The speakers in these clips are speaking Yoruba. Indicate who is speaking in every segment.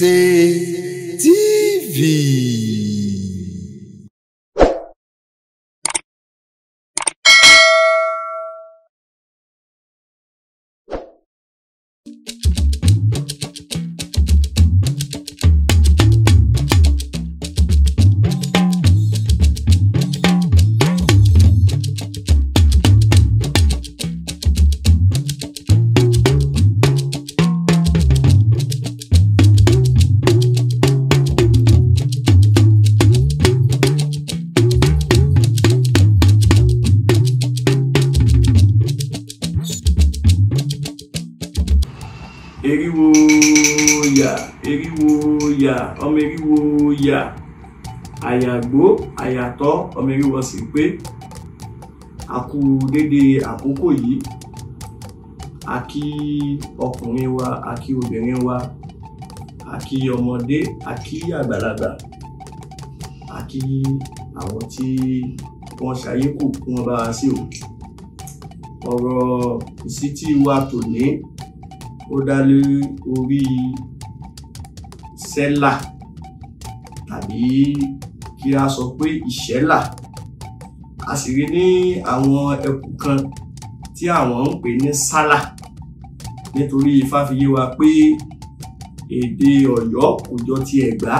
Speaker 1: Ìgbésẹ̀ TV. Eriwo ya ọmọ eriwo ya àyàgbó àyàtọ̀ ọmọ eriwo sì pé a kú dédé àkókò yìí, a kí ọkùnrin wa, a kí obìnrin wa, a kí ọmọdé, a kí àgbàlagbà, a kí àwọn tí wọ́n ṣayé kù kí wọ́n bá wa sí o. Ọ̀rọ̀ ìsítí wa tòní ó dá lé orí sẹ́là tàbí kí a sọ pé ìṣẹ́là. A sì rí ní àwọn ẹkù kan tí àwọn ń pè ní sálà, nítorí Ifá fi yé wa pé èdè Ọ̀yọ́ kò jọ ti Ẹ̀gbá,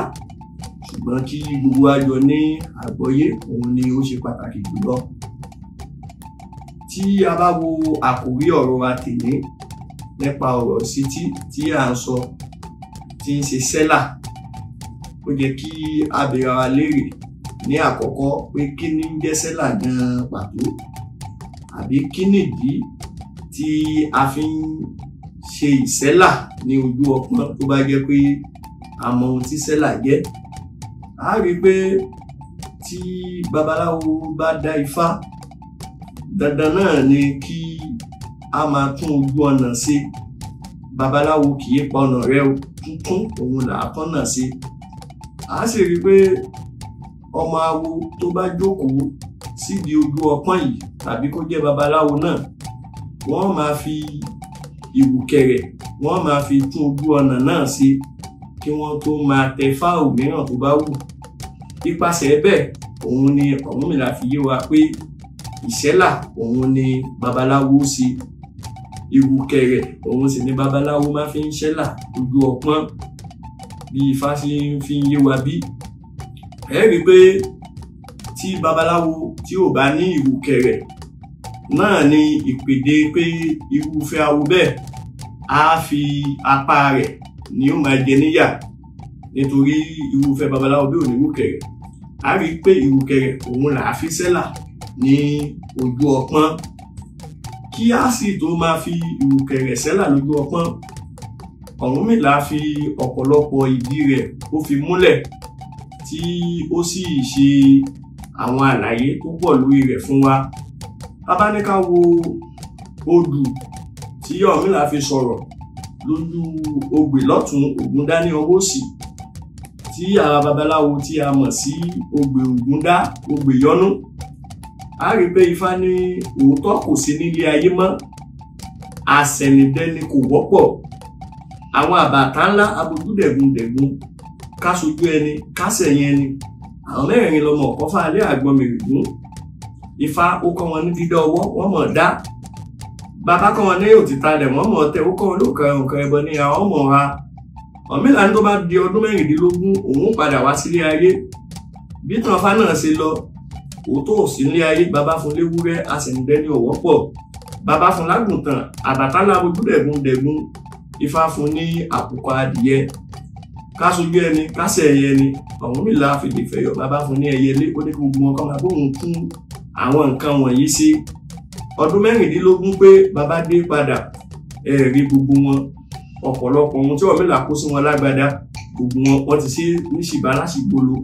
Speaker 1: ṣùgbọ́n kí gbogbo wa jọ ní àgbọ́yé òun ni ó ṣe pàtàkì jùlọ. Tí a bá wo àkòrí ọ̀rọ̀ wa tèmi nípa ọ̀rọ̀ ìsítí tí à ń sọ tí ń ṣe sẹ́là, ó jẹ́ kí a béèrè wa léèrè ní àkọ́kọ́ pé kí ni ń jẹ́ sẹ́là gan-an pàtó, àbí kí nìdí tí a fi ń ṣe ìsẹ́là ní ojú ọpọ́n tó bá jẹ́ pé a mọ ohun tí sẹ́là jẹ́. A rí pé tí babaláwo bá dá ifá, dandan náà ni kí a máa tún ojú ọ̀nà ṣe. Babaláwo kì í pa ọ̀nà rẹ̀ o, tuntun òun là á tọ́nà ṣe. A sì rí pé ọmọ awo tó bá jókòó síbi ojú ọpọ́n yìí tàbí kó jẹ́ babaláwo náà, wọ́n máa fi ìwùkẹ̀rẹ̀, wọ́n máa fi tún ojú ọ̀nà náà ṣe kí wọ́n tó máa tẹ fáwọ̀ mìíràn tó bá wù. Nípasẹ̀ bẹ́ẹ̀ òun ni Ọ̀rúnmìlà fi yé wa pé ìṣẹ́là òun ni babaláwo ṣe, ìwùkẹ̀rẹ̀ òun sì ni babaláwo máa fi ń ṣẹ́là ojú ọpọ́n bí Ifá ṣe ń fi yé wa bí. Ẹ rí pé tí babaláwo tí ò bá ní ìwùkẹ̀rẹ̀ náà ni ìpèdè pé irúfẹ́ awo bẹ́ẹ̀ á fi apá rẹ̀ ni ó máa jẹ níyà, nítorí irúfẹ́ babaláwo bí ò ní ìwùkẹ̀rẹ̀. A rí pé ìwùkẹ̀rẹ̀ òun là á fi ṣẹ́là ní ojú ọpọ́n. Kí a sì tó máa fi ìwùkẹ̀rẹ̀ ṣẹ́là lójú ọpọ́n, Ọ̀rúnmìlà fi ọ̀pọ̀lọpọ̀ ìdí rẹ̀ ó fi múlẹ̀ tí ó sì ṣe àwọn àlàyé tó pọ̀ lórí rẹ̀ fún wa. Bàbá ní ká wo odù tí Ọ̀rúnmìlà fi sọ̀rọ̀ lójú ogbè lọ́tún, Ògúndá ní ọwọ́ òsì, tí àwa babaláwo tí a mọ̀ sí ogbè Ògúndá, ogbè Yọ́nú. A rí pé Ifá ní òótọ́ kò sí nílé ayé mọ́, àṣẹ̀nìdẹ́ni kò wọ́pọ̀, àwọn àbàtà ńlá abojúdẹ̀gundẹ̀gun, ká sojú ẹni ká sẹ̀yìn ẹni, àwọn mẹ́rin lọmọ ọ̀kọ́fà alẹ́ àgbọn mèrègún. Ifá ó kọ́ wọn ní dídá ọwọ́, wọ́n mọ̀ dá. Bàbá kọ́ wọn ní òtítàlẹ̀, wọ́n mọ̀ tẹ̀, ó kọ́ wọn lóòkè nǹkan ẹbọ ní àwọn ọmọ ha. Ọ̀rúnmìlà ní tó bá di ọdún 16 òun padà wá sílé ayé. Bí tàn Ifá náà ṣe lọ, òótọ́ ò sí nílé ayé, bàbá fún léwúrẹ́, àṣẹ̀nìdẹ́ni ò wọ́pọ̀. Bàbá fún lágùntàn, àbàtálá abojúdẹ̀gundẹ̀gun. Ifá fún ní àkùkọ adìyẹ. Ká sojú ẹni ká sẹ̀yìn ẹni, Ọ̀rúnmìlà fìdí fẹ̀yọ, bàbá fún ní ẹyẹlé, ó ní kí gbogbo wọn kọ́ máa bóun tún àwọn nǹkan wọ̀nyí sí. Ọdún 16 pé bàbá dé padà, ẹ̀rí gbogbo wọn, ọ̀pọ̀lọpọ̀ ohun tí Ọ̀rúnmìlà kó sí wọn lágbádá, gbogbo wọn ti ṣe ní ṣìbá láṣìgbolo.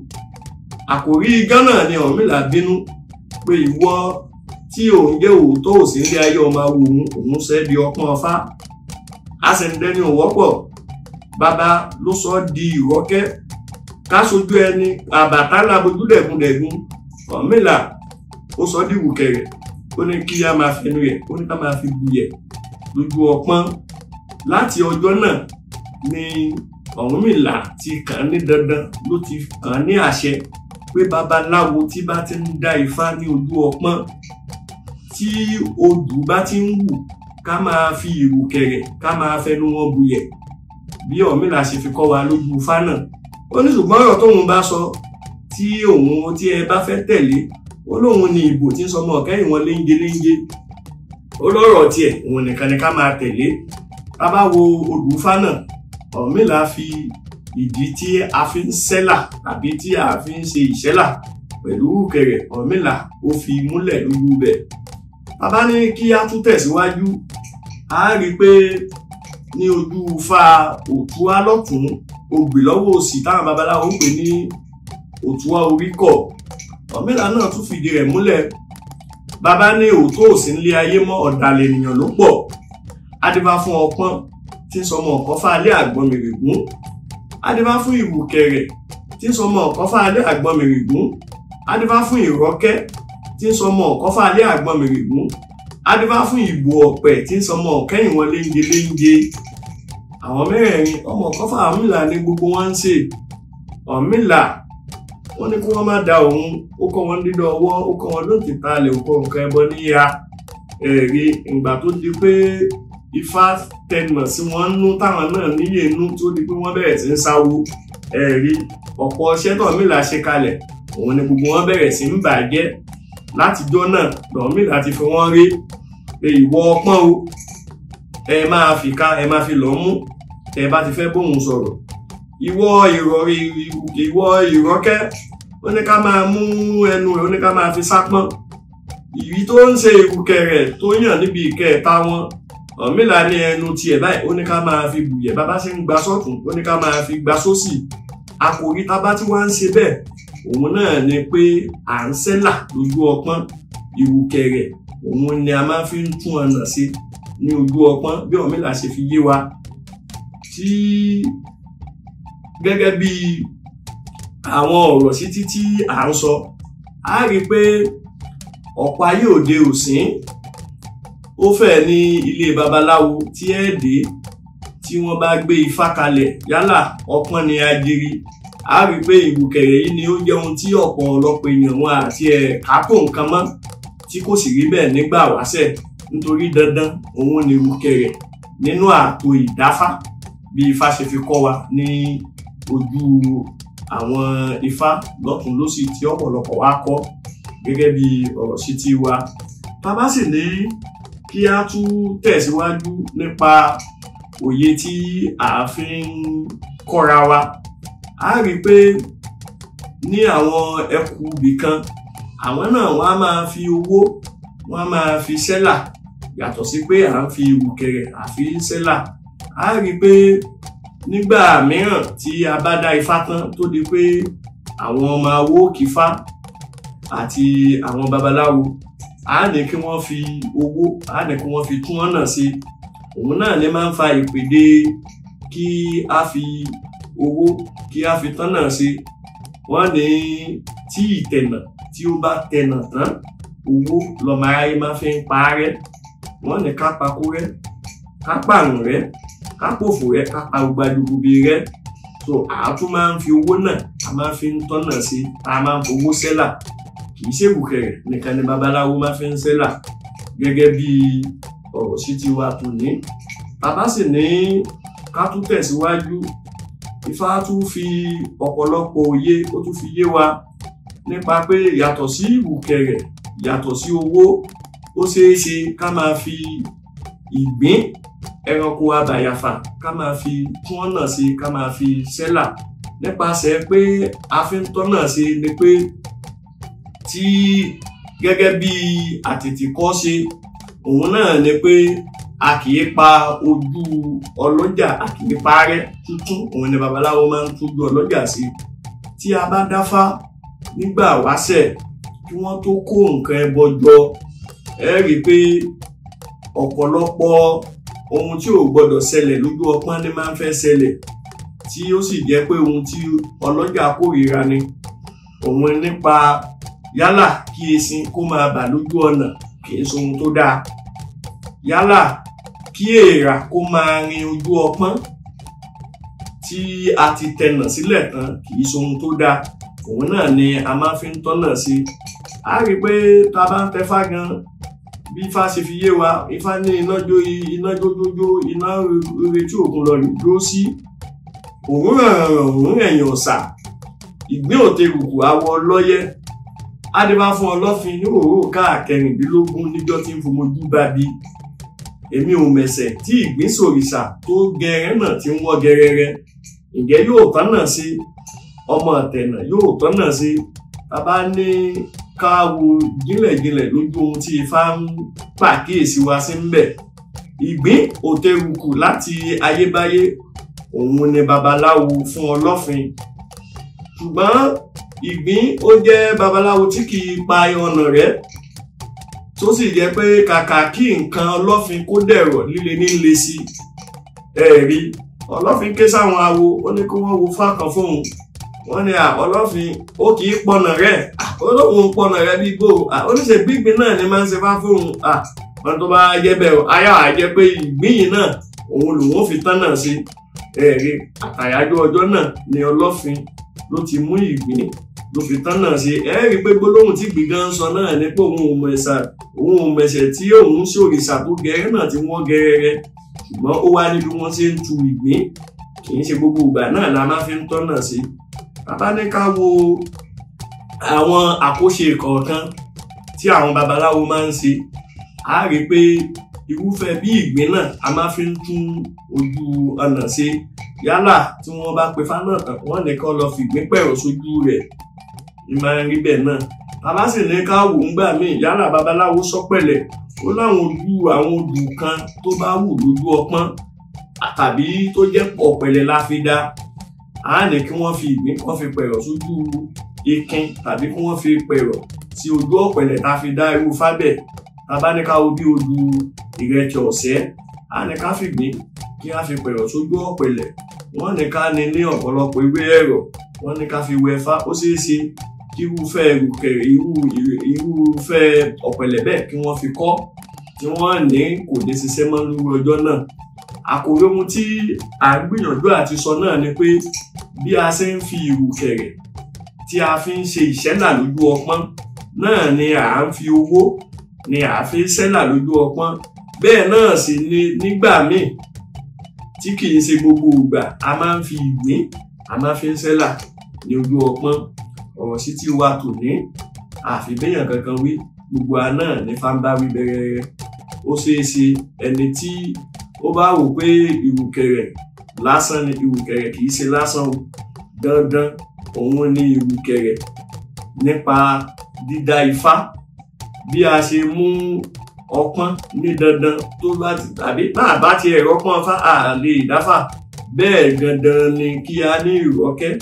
Speaker 1: Àkòrí Gánà ni Ọ̀rúnmìlà bínú pé ìwọ tí òun jẹ́ òótọ́ ò sí nílé ayé ọmọ awo òun ṣẹ́ di ọpọ́n Ifá, àṣẹ̀nìdẹ́ni ò wọ́pọ̀. Bàbá ló sọ di ìrọ́kẹ́, ká sojú ẹni, àbàtálá abojúdẹ̀gundẹ̀gun. Ọ̀rúnmìlà ó sọ di ìwùkẹ̀rẹ̀, ó ní kí a máa fẹnu rẹ̀, ó ní ká máa fi buyẹ̀ lójú ọpọ́n. Láti ọjọ́ náà ni Ọ̀rúnmìlà ti kàn ní dandan ló ti kàn ní àṣẹ pé babaláwo tí bá ti ń dá ifá ní ojú ọpọ́n tí odù bá ti ń wù ká máa fi ìrùkẹ̀rẹ̀ ká máa fẹnu wọn buyẹ̀ bí Ọ̀rúnmìlà ṣe fi kọ́ wa lójú ifá náà. Ó ní ṣùgbọ́n ọ̀rọ̀ tóun bá sọ tí ẹ bá fẹ́ tẹ̀lé ó lóun ní ìbò tí ń sọmọ ọ̀kẹ́yìn wọn léńjé ó lọ́rọ̀ tiẹ̀ òun nìkan ni ká máa tẹ̀lé. Tá bá wo odù ifá náà Ọ̀rúnmìlà fi ìdí tí a fi ń sẹ́là tàbí tí a fi ń ṣe ìṣẹ́là pẹ̀lú ìrùkẹ̀rẹ̀ Ọ̀rúnmìlà ó fi múlẹ̀ lójú bẹ̀. Bàbá ní kí a tún tẹ̀síwájú a rí pé ní ojú ifá Òtúá lọ́tún Ògbè lọ́wọ́ òsì táwọn babaláwo ń pè ní Òtúá Oríkọ̀. Ọ̀rúnmìlà náà tún fìdí rẹ̀ múlẹ̀. Bàbá ní òótọ́ òsì nílé ayé mọ́ ọ̀dàlẹ̀ ènìyàn ló pọ̀. Adífá fún ọpọ́n tí ń sọmọ ọ̀kọ́fà alẹ́ àgbọnmìrègún. Adífá fún ìrùkẹ̀rẹ̀ tí ń sọmọ ọ̀kọ́fà alẹ́ àgbọnmìrègún. Adífá fún ìrọ́kẹ́ tí ń sọmọ ọ̀kọ́fà alẹ́ àgbọnmìrègún. Adífá fún ìbò ọ̀pẹ tí ń sọmọ ọ̀kẹ́yìn wọn léńjé. Àwọn mẹ́rẹ̀ẹ̀rin ọmọ ọ̀kọ́fà Ọ̀rúnmìlà ní gbogbo wọn ń ṣe. Ọ̀rúnmìlà wọ́n ní kí wọ́n má da òun ó kọ́ wọn dídọ̀ ọwọ́ ó kọ́ wọn lóòtì talẹ̀ ó kọ́ nǹkan ẹbọ níyà ẹ̀rí ìgbà tó di pé ifá tẹnà sí wọn nú táwọn náà níyè nú tó di pé wọ́n bẹ̀rẹ̀ sí ń sáwó ẹ̀rí ọ̀pọ̀ ọṣẹ́ t'Ọ̀rúnmìlà ṣe kalẹ̀ òun ni gbogbo wọn bẹ̀rẹ̀ sí ń bàjẹ́. Látijọ́ náà l'Ọ̀rúnmìlà ti fi wọ́n rí pé ìwọ ọpọ́n o ẹ máa fi ká ẹ máa fi lọ́ mú tẹ bá ti fẹ́ bóun sọ̀rọ̀. Ìwọ ìrọ́kẹ́ ó ní ká máa mú ẹnu rẹ̀ ó ní ká máa fi sápọ́n. Ìrí tó ń ṣe ìrùkẹ̀rẹ̀ tó yàn níbi ìkẹta wọn Ọ̀rúnmìlà ní ẹnu tiẹ̀ báyìí ó ní ká máa fi bùyẹ̀ bàbá ṣe ń gba sọ́tún ó ní ká máa fi gba sósì. Àkòrí tábá tí wọ́n ń ṣe bẹ́ẹ̀ òun náà ni pé à ń sẹ́là lójú ọpọ́n. Ìrùkẹ̀rẹ̀ òun ni a máa fi ń tún ọ̀nà sí ní ojú ọpọ́n bí Ọ̀rúnmìlà ṣe fi yé wa. Tí gẹ́gẹ́ bí àwọn ọ̀rọ̀ títí tí à ń sọ a rí pé ọ̀pọ̀ ayé òde òsín ó fẹ́ ní ilé babaláwo tí ẹ dé tí wọ́n bá gbé ifá kalẹ̀ yálà ọpọ́n ni ajiri a rí pé ìrùkẹ̀rẹ̀ yìí ni ó jẹ́ ohun tí ọ̀pọ̀lọpọ̀ èèyàn wọn àti kápò nǹkan mọ́ tí kò sì rí bẹ́ẹ̀ nígbà wáṣẹ̀ nítorí dandan òun ni ìrùkẹ̀rẹ̀ nínú ààtò ìdáfá bí ifá ṣe fi kọ́ wa ní ojú àwọn ifá lọ́tún lósì tí ọ̀pọ̀lọpọ̀ wa kọ́ gẹ́gẹ́ bí ọ̀rọ̀ sí ti wa. Bàbá sì ní kí a tún tẹ̀síwájú nípa òye tí a fi ń kọ́ra wa. A rí pé ní àwọn ẹkù ibìkan àwọn náà wọ́n á máa fi owó wọ́n á máa fi sẹ́là yàtọ̀ sí pé à ń fi ìrùkẹ̀rẹ̀ àfi sẹ́là. A rí pé nígbà mìíràn tí a bá dá ifá tán tó di pé àwọn ọmọ awó kìfá àti àwọn babaláwo a ní kí wọ́n fi owó a ní kí wọ́n fi tún ọ̀nà sí. Òun náà ní máa ń fa ìpèdè kí a fi owó kí a fi tọ́nà sí. Wọ́n ní tí ìtẹ̀nà tí ó bá tẹ̀nà tán owó lọ́mọ aráyé máa fi ń parẹ́. Wọ́n ní ká pakó rẹ́ ká pààrùn rẹ́ ká pòfò rẹ́ ká pa gbàdúgbòbí rẹ́. So a tún máa ń fi owó náà a máa fi ń tọ́nà sí a máa ń fowó sẹ́là kì í ṣe ìrùkẹ̀rẹ̀ nìkan ni babaláwo máa fi ń sẹ́là gẹ́gẹ́ bí ọ̀rọ̀ sí ti wa tún ní. Bàbá sì ní ká tún tẹ̀síwájú. Ifá tún fi ọ̀pọ̀lọpọ̀ òye ó tún fi yé wa nípa pé yàtọ̀ sí ìrùkẹ̀rẹ̀ yàtọ̀ sí owó ó ṣeé ṣe ká máa fi ìgbín ẹranko abàyàfà ká máa fi tún ọ̀nà sí ká máa fi sẹ́là nípasẹ̀ pé a fi ń tọ́nà sí ni pé tí gẹ́gẹ́ bí àtètèkọ́ ṣe òun náà ni pé a kì í pa ojú ọlọ́jà a kì í parẹ́ tuntun òun ni babaláwo máa ń tójú ọlọ́jà sí. Tí a bá dáfá nígbà wáṣẹ̀ kí wọ́n tó kó nǹkan ẹbọ jọ ẹ rí i pé ọ̀pọ̀lọpọ̀ ohun tí ò gbọdọ̀ ṣẹlẹ̀ lójú ọpọ́n ní máa ń fẹ́ ṣẹlẹ̀ tí ó sì jẹ́ pé ohun tí ọlọ́jà kórìíra ni. Òun nípa yálà kí esin kó máa bà lójú ọ̀nà kì í ṣe ohun tó dáa. Yálà kí èèrà kó máa rin ojú ọpọ́n tí a ti tẹnà sílẹ̀ tán kì í ṣohun tó dáa, òun náà ni a máa fi ń tọ́nà sí. A rí pé tá a bá ń tẹfá gan bí Ifá ṣe fi yé wa, Ifá ní iná jójójó iná rere tí òkun lọ dúró sí, òun ẹ̀yìn ọ̀sà, ìgbín òterùkù awọ lọ́yẹ́, adébá fún Ọlọ́fin ní òróró káà kẹrìndínlógún níjọ́ tí ń fomojú bá bí. Èmi ò mẹ̀sẹ̀ tí ìgbín sòrìṣà tó gẹrẹ náà ti ń wọ́ gẹrẹrẹ, ǹjẹ́ yóò tọ́nà sí? Ọmọ ọ̀tẹ̀nà yóò tọ́nà sí? Bàbá ní ká wo jínlẹ̀jínlẹ̀ lójú ohun tí Ifá ń pàkíyèsí wa sí ń bẹ̀. Ìgbín òterùkù láti ayébáyé, òun ni babaláwo fún Ọlọ́fin. Ṣùgbọ́n ìgbín ó jẹ́ babaláwo tí kì í pa ọ̀nà rẹ̀, tó sì jẹ́ pé kàkà kí nǹkan Ọlọ́fin kó dẹ̀rọ̀ líle ní le sí. Ẹ̀rí Ọlọ́fin ké sáwọn awo, ó ní kí wọ́n wo Ifá kan fóun. Wọ́n ní Ọlọ́fin ó kì í pọnà rẹ̀, olóhùn pọnà rẹ̀ bí gbò, oníṣẹ́ gbígbín náà ni máa ń ṣe fá fóun. Wọ́n tó bá jẹ́ bẹ́ẹ̀ ayá àjẹ́ pé ìgbín yìí náà òun lòun fi tán náà sí. Ẹ̀rí àtàyájọ́ ọjọ́ náà ni Ọlọ́fin ló ti mú ìgbín ló fi tán náà sí. Ẹ̀rí pé gbólóhùn tí ìgbín gan sọ náà ni pé òun ò mẹ̀sẹ̀ tí òun sí òrìṣà tó gẹrẹ náà ti wọ́n gẹrẹrẹ, ṣùgbọ́n ó wá níbi wọ́n ṣe ń tu ìgbín, kì í ṣe gbogbo ìgbà náà la máa fi ń tọ́nà sí. Bàbá ní ká wo àwọn àkóṣe kọ̀ọ̀kan tí àwọn babaláwo máa ń ṣe, a rí pé irúfẹ́ bí ìgbín náà a máa fi ń tún ojú ọ̀nà ṣe. Yálà tí wọ́n bá pe Ifá náà tán, wọ́n ní kó lọ fi ìgbín pẹ̀rọ̀ sójú rẹ̀, ìmọ̀ rí bẹ́ẹ̀ náà. Bàbá sì ní ká wò ń gbà míì, yálà babaláwo sọ́pẹ̀lẹ̀, ó láwọn àwọn odù kan tó bá wù lójú ọpọ́n tàbí tó jẹ́ ọ̀pẹ̀lẹ̀ la fi dá, a ní kí wọ́n fi ìgbín kan fi pẹ̀rọ̀ sójú ikin tàbí kí wọ́n fi pẹ̀rọ̀ sí ojú ọ̀pẹ̀lẹ̀ ta fi dá irú Ifá bẹ́ẹ̀. Bàbá ní ká wo bí odù ìrẹ̀kẹ̀ ọ̀sẹ́, a ní ká fi ìgbín kí a fi pẹ̀rọ̀ sójú ọ̀pẹ̀lẹ̀. Wọ́n ní ká ní ọ̀pọ̀lọpọ̀ ewé ẹ̀rọ̀, wọ́n ní ká fi wẹ Ifá. Ó ṣeé ṣe kí irúfẹ́ ọ̀pẹ̀lẹ̀ bẹ́ẹ̀ kí wọ́n fi kọ́, tí wọ́n ní kò ní ṣiṣẹ́ mọ́ lórí ọjọ́ náà. Àkòrí ohun tí à ń gbìyànjú àti sọ náà ni pé bí a ṣe ń fi ìrùkẹ̀rẹ̀ tí a fi ń ṣe ìṣẹ́là lójú ọpọ́n náà ni à ń fi owó ni à fi ń ṣẹ́là lójú ọpọ́n. Bẹ́ẹ̀ náà sì ni nígbà míì tí kì í ṣe gbogbo ìgbà a máa ń fi ìgbín a máa fi ń ṣẹ́là ní ojú ọpọ́n. Ọ̀rọ̀ sí tí wa tò ní àfibéyàn kankan wí, gbogbo àná ní Ifá ń bá wí bẹ̀rẹ̀. Ó ṣeé ṣe ẹni tí ó bá wò pé ìrùkẹ̀rẹ̀ lásán ni, ìrùkẹ̀rẹ̀ kì í ṣe lásán o, dandan òun ni ìrùkẹ̀rẹ̀ nípa dídá Ifá. Bí a ṣe mú ọpọ́n ní dandan tó bá ti tàbí bá ti ẹ̀rọ pọ́n Ifá a lè dáfà, bẹ́ẹ̀ dandan ni kí a ní ìrọ̀kẹ́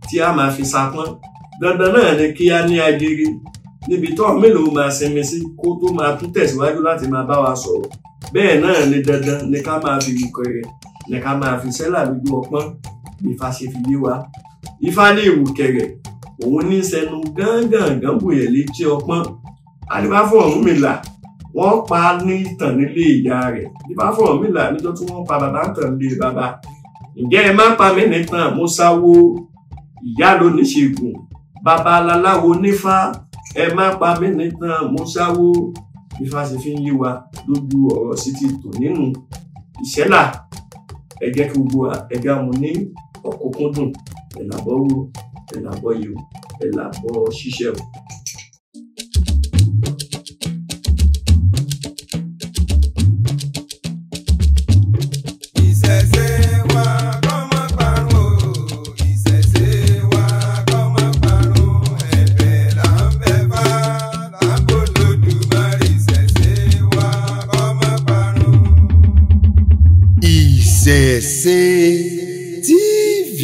Speaker 1: tí a máa fi sapọ́n. Dandan náà ni kí a ní agere níbi tó mélòó máa sinmi sí kó tó máa tún tẹ̀síwájú láti máa bá wa sọ̀rọ̀. Bẹ́ẹ̀ náà ni dandan ni ká máa fi ìrùkẹ̀rẹ̀ ni ká máa fi ṣẹ́là lójú ọpọ́n bí Ifá ṣe fi yé wa. Ifá ní ìrùkẹ̀rẹ̀ òun ní sẹnu gángan bòyẹ̀ létí ọpọ́n. Adébá fún Ọ̀rúnmìlà wọ́n pa ní ìtàn nílé ìyá rẹ̀. Adébá fún Ọ̀rúnmìlà níjọ́ tí wọ́n pa bàbá ń tàn nílé bàbá. Ǹjẹ́ ẹ má pa mí nìtàn, mo sáwó ìyá ló níṣègùn, bàbá aláláwo nífá, ẹ má pa mí nìtàn, mo sáwó. Ifá ṣe fi ń yé wa lójú ọ̀rọ̀ sí ti tò nínú ìṣẹ́là. Ẹ jẹ́ kí gbogbo ẹ̀dá mu ní ọ̀kúnkúndùn, ẹ̀làbọ̀ wo, ẹ̀làbọ̀ yìí o, ẹ̀làbọ̀ ṣíṣẹ́ o.
Speaker 2: ICC TV.